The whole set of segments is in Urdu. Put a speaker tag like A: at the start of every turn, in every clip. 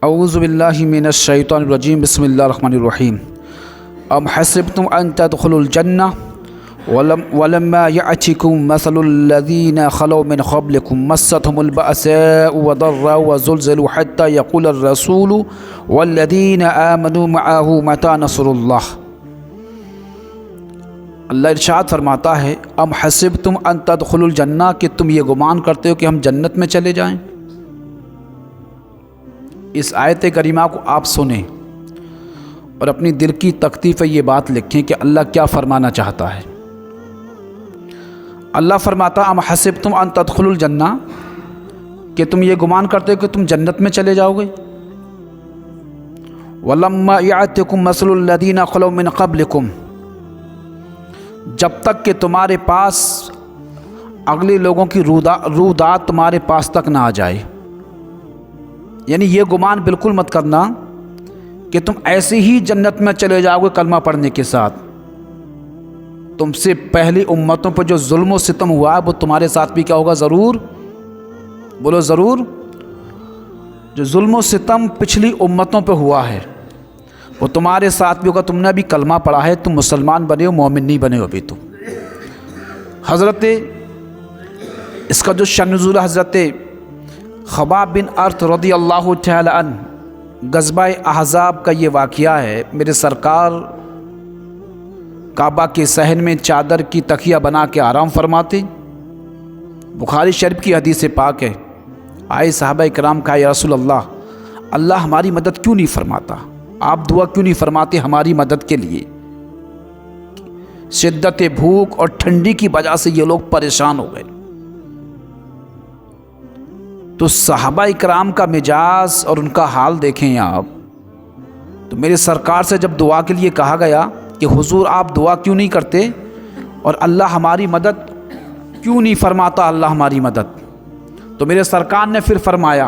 A: اعوذ باللہ من الشیطان الرجیم بسم اللہ الرحمن الرحیم ام حسبتم ان تدخلوا الجنہ ولما يأتكم مثل الذين خلوا من قبلكم مستهم البأساء والضراء وزلزلوا حتى يقول الرسول والذين آمنوا معه متى نصر اللہ۔ اللہ ارشاد فرماتا ہے ام حسبتم ان تدخلوا الجنہ، کہ تم یہ گمان کرتے ہو کہ ہم جنت میں چلے جائیں۔ اس آیت کریمہ کو آپ سنیں اور اپنی دل کی تختی پہ یہ بات لکھیں کہ اللہ کیا فرمانا چاہتا ہے۔ اللہ فرماتا ام حسبتم ان تدخلوا الجنہ، کہ تم یہ گمان کرتے ہو کہ تم جنت میں چلے جاؤ گے۔ ولما یأتکم مثل الذین خلوا من قبلکم، جب تک کہ تمہارے پاس اگلے لوگوں کی رودات تمہارے پاس تک نہ آ جائے، یعنی یہ گمان بالکل مت کرنا کہ تم ایسے ہی جنت میں چلے جاؤ گے کلمہ پڑھنے کے ساتھ۔ تم سے پہلی امتوں پر جو ظلم و ستم ہوا ہے وہ تمہارے ساتھ بھی کیا ہوگا؟ ضرور بولو ضرور۔ جو ظلم و ستم پچھلی امتوں پہ ہوا ہے وہ تمہارے ساتھ بھی ہوگا۔ تم نے ابھی کلمہ پڑھا ہے، تم مسلمان بنے ہو، مومن نہیں بنے ہو ابھی تو۔ حضرت اس کا جو شأن نزول حضرت خباب بن ارت رضی اللہ تعالی عنہ، غزوہ احزاب کا یہ واقعہ ہے۔ میرے سرکار کعبہ کے صحن میں چادر کی تکیہ بنا کے آرام فرماتے۔ بخاری شریف کی حدیث پاک ہے، آئے صحابہ کرام کہا یا رسول اللہ، اللہ ہماری مدد کیوں نہیں فرماتا؟ آپ دعا کیوں نہیں فرماتے ہماری مدد کے لیے؟ شدت بھوک اور ٹھنڈی کی وجہ سے یہ لوگ پریشان ہو گئے۔ تو صحابہ کرام کا مزاج اور ان کا حال دیکھیں آپ۔ تو میرے سرکار سے جب دعا کے لیے کہا گیا کہ حضور آپ دعا کیوں نہیں کرتے اور اللہ ہماری مدد کیوں نہیں فرماتا اللہ ہماری مدد، تو میرے سرکار نے پھر فرمایا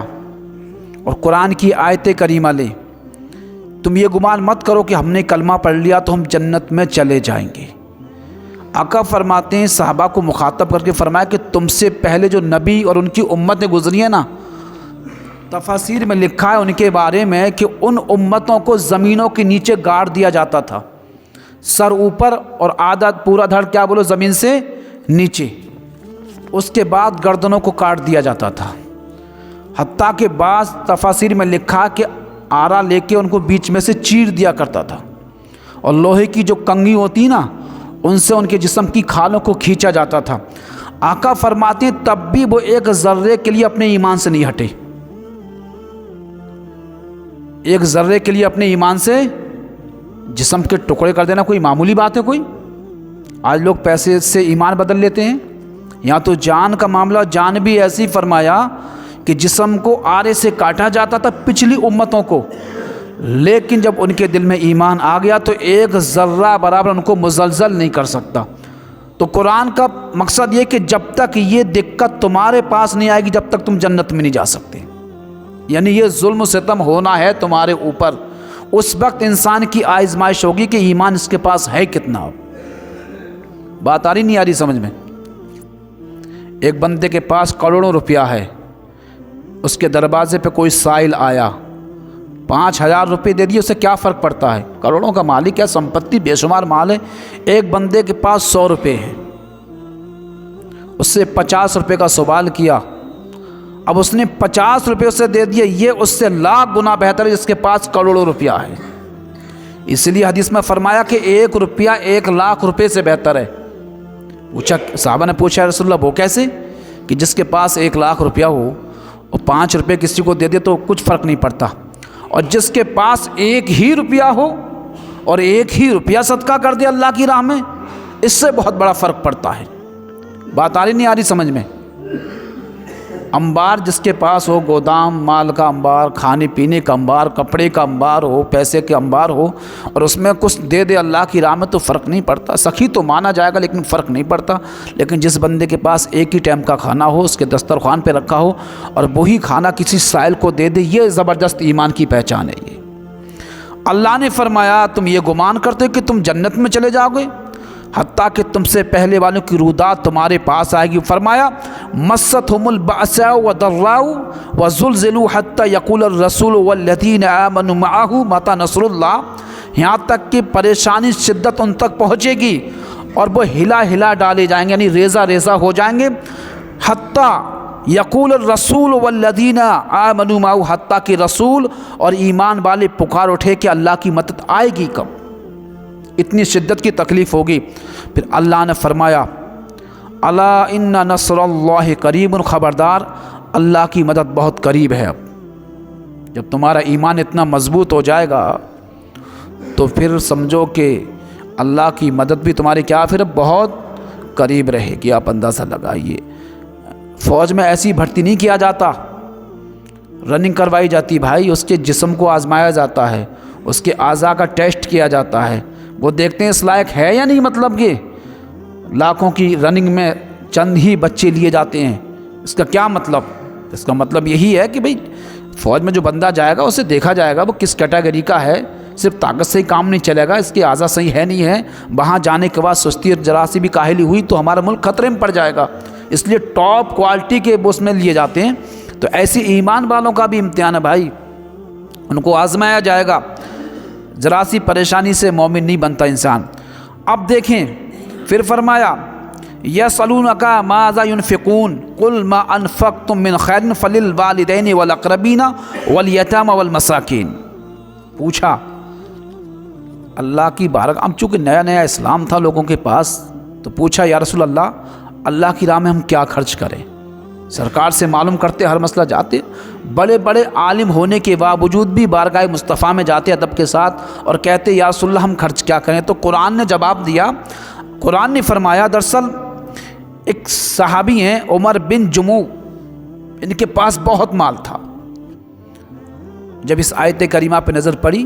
A: اور قرآن کی آیت کریمہ لے، تم یہ گمان مت کرو کہ ہم نے کلمہ پڑھ لیا تو ہم جنت میں چلے جائیں گے۔ آقا فرماتے ہیں صحابہ کو مخاطب کر کے فرمایا کہ تم سے پہلے جو نبی اور ان کی امتیں گزری ہیں نا، تفاسیر میں لکھا ہے ان کے بارے میں کہ ان امتوں کو زمینوں کے نیچے گاڑ دیا جاتا تھا، سر اوپر اور آدھا پورا دھڑ کیا بولو زمین سے نیچے، اس کے بعد گردنوں کو کاٹ دیا جاتا تھا۔ حتیٰ کہ بعض تفاسیر میں لکھا کہ آرا لے کے ان کو بیچ میں سے چیر دیا کرتا تھا، اور لوہے کی جو کنگھی ہوتی نا ان سے ان کے جسم کی کھالوں کو کھینچا جاتا تھا۔ آقا فرماتے ہیں تب بھی وہ ایک ذرے کے لیے اپنے ایمان سے نہیں ہٹے، ایک ذرے کے لیے اپنے ایمان سے جسم کے ٹکڑے کر دینا کوئی معمولی بات ہے؟ کوئی آج لوگ پیسے سے ایمان بدل لیتے ہیں، یہاں تو جان کا معاملہ، جان بھی ایسی فرمایا کہ جسم کو آرے سے کاٹا جاتا تھا پچھلی امتوں کو، لیکن جب ان کے دل میں ایمان آ گیا تو ایک ذرہ برابر ان کو مزلزل نہیں کر سکتا۔ تو قرآن کا مقصد یہ کہ جب تک یہ دقت تمہارے پاس نہیں آئے گی جب تک تم جنت میں نہیں جا سکتے، یعنی یہ ظلم و ستم ہونا ہے تمہارے اوپر، اس وقت انسان کی آزمائش ہوگی کہ ایمان اس کے پاس ہے کتنا۔ بات آ رہی نہیں آ رہی سمجھ میں؟ ایک بندے کے پاس کروڑوں روپیہ ہے، اس کے دروازے پہ کوئی سائل آیا، 5000 روپے دے دیے، اسے کیا فرق پڑتا ہے؟ کروڑوں کا مالک ہے، سمپتی بے شمار مال ہے۔ ایک بندے کے پاس 100 روپے ہیں، اس سے 50 روپے کا سوال کیا، اب اس نے 50 روپے اسے دے دیے، یہ اس سے لاکھ گنا بہتر ہے جس کے پاس کروڑوں روپیہ ہے۔ اس لیے حدیث میں فرمایا کہ 1 روپیہ 1 لاکھ روپے سے بہتر ہے۔ صحابہ نے پوچھا رسول اللہ وہ کیسے؟ کہ جس کے پاس 1 لاکھ روپیہ ہو اور 5 روپے کسی کو دے دے تو کچھ فرق نہیں پڑتا، اور جس کے پاس 1 ہی روپیہ ہو اور 1 ہی روپیہ صدقہ کر دے اللہ کی راہ میں، اس سے بہت بڑا فرق پڑتا ہے۔ بات آ رہی نہیں آ رہی سمجھ میں؟ انبار جس کے پاس ہو، گودام مال کا انبار، کھانے پینے کا انبار، کپڑے کا انبار ہو، پیسے کے انبار ہو، اور اس میں کچھ دے دے اللہ کی راہ میں تو فرق نہیں پڑتا، سخی تو مانا جائے گا لیکن فرق نہیں پڑتا۔ لیکن جس بندے کے پاس ایک ہی ٹائم کا کھانا ہو، اس کے دسترخوان پہ رکھا ہو، اور وہی کھانا کسی سائل کو دے دے، یہ زبردست ایمان کی پہچان ہے۔ یہ اللہ نے فرمایا تم یہ گمان کرتے کہ تم جنت میں چلے جاؤ گے؟ حتیٰ کہ تم سے پہلے والوں کی رودات تمہارے پاس آئے گی۔ فرمایا مستہم البأساء والضراء وزلزلوا حتى يقول الرسول والذین آمنوا معه متى نصر اللہ، یہاں تک کہ پریشانی شدت ان تک پہنچے گی اور وہ ہلا ہلا ڈالے جائیں گے، یعنی ریزہ ریزہ ہو جائیں گے۔ حتیٰ یقول الرسول والذین آمنوا معه، حتیٰ کہ رسول اور ایمان والے پکار اٹھے کہ اللہ کی مدد آئے گی کب، اتنی شدت کی تکلیف ہوگی۔ پھر اللہ نے فرمایا الا ان نصر اللہ قریب، خبردار اللہ کی مدد بہت قریب ہے۔ اب جب تمہارا ایمان اتنا مضبوط ہو جائے گا تو پھر سمجھو کہ اللہ کی مدد بھی تمہارے کیا پھر بہت قریب رہے گی۔ آپ اندازہ لگائیے، فوج میں ایسی بھرتی نہیں کیا جاتا، رننگ کروائی جاتی بھائی، اس کے جسم کو آزمایا جاتا ہے، اس کے اعضاء کا ٹیسٹ کیا جاتا ہے، وہ دیکھتے ہیں اس لائق ہے یا نہیں۔ مطلب کہ لاکھوں کی رننگ میں چند ہی بچے لیے جاتے ہیں، اس کا کیا مطلب؟ اس کا مطلب یہی ہے کہ بھئی فوج میں جو بندہ جائے گا اسے دیکھا جائے گا وہ کس کیٹیگری کا ہے، صرف طاقت سے ہی کام نہیں چلے گا، اس کے اعضاء صحیح ہے نہیں ہے، وہاں جانے کے بعد سستی اور ذرا سی بھی کاہلی ہوئی تو ہمارا ملک خطرے میں پڑ جائے گا، اس لیے ٹاپ کوالٹی کے اس میں لیے جاتے ہیں۔ تو ایسی ایمان والوں کا بھی امتحان ہے بھائی، ان کو آزمایا جائے گا، ذرا سی پریشانی سے مومن نہیں بنتا انسان۔ اب دیکھیں پھر فرمایا یسألونک ماذا ينفقون قل ما انفقتم من خیر فللوالدین والاقربین والیتامى والمساکین، پوچھا اللہ کی بارگاہ، اب چونکہ نیا نیا اسلام تھا لوگوں کے پاس تو پوچھا یا رسول اللہ کی راہ میں ہم کیا خرچ کریں؟ سرکار سے معلوم کرتے، ہر مسئلہ جاتے، بڑے بڑے عالم ہونے کے باوجود بھی بارگاہ مصطفیٰ میں جاتے ادب کے ساتھ اور کہتے یا رسول اللہ ہم خرچ کیا کریں؟ تو قرآن نے جواب دیا، قرآن نے فرمایا، دراصل ایک صحابی ہیں عمر بن جموع، ان کے پاس بہت مال تھا، جب اس آیت کریمہ پہ نظر پڑی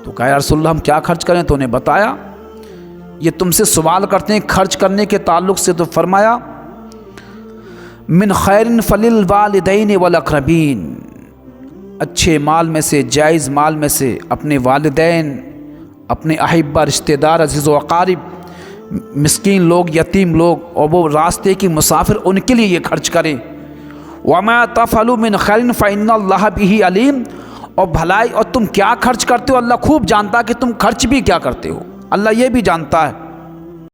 A: تو کہا یا رسول اللہ ہم کیا خرچ کریں؟ تو انہیں بتایا یہ تم سے سوال کرتے ہیں خرچ کرنے کے تعلق سے، تو فرمایا من خیر فللوالدین والاقربین، اچھے مال میں سے، جائز مال میں سے اپنے والدین، اپنے احبہ، رشتہ دار، عزیز و اقارب، مسکین لوگ، یتیم لوگ اور وہ راستے کی مسافر، ان کے لیے یہ خرچ کریں۔ وما تفعلوا من خیر فإن اللہ بہ علیم، اور بھلائی اور تم کیا خرچ کرتے ہو اللہ خوب جانتا کہ تم خرچ بھی کیا کرتے ہو، اللہ یہ بھی جانتا ہے۔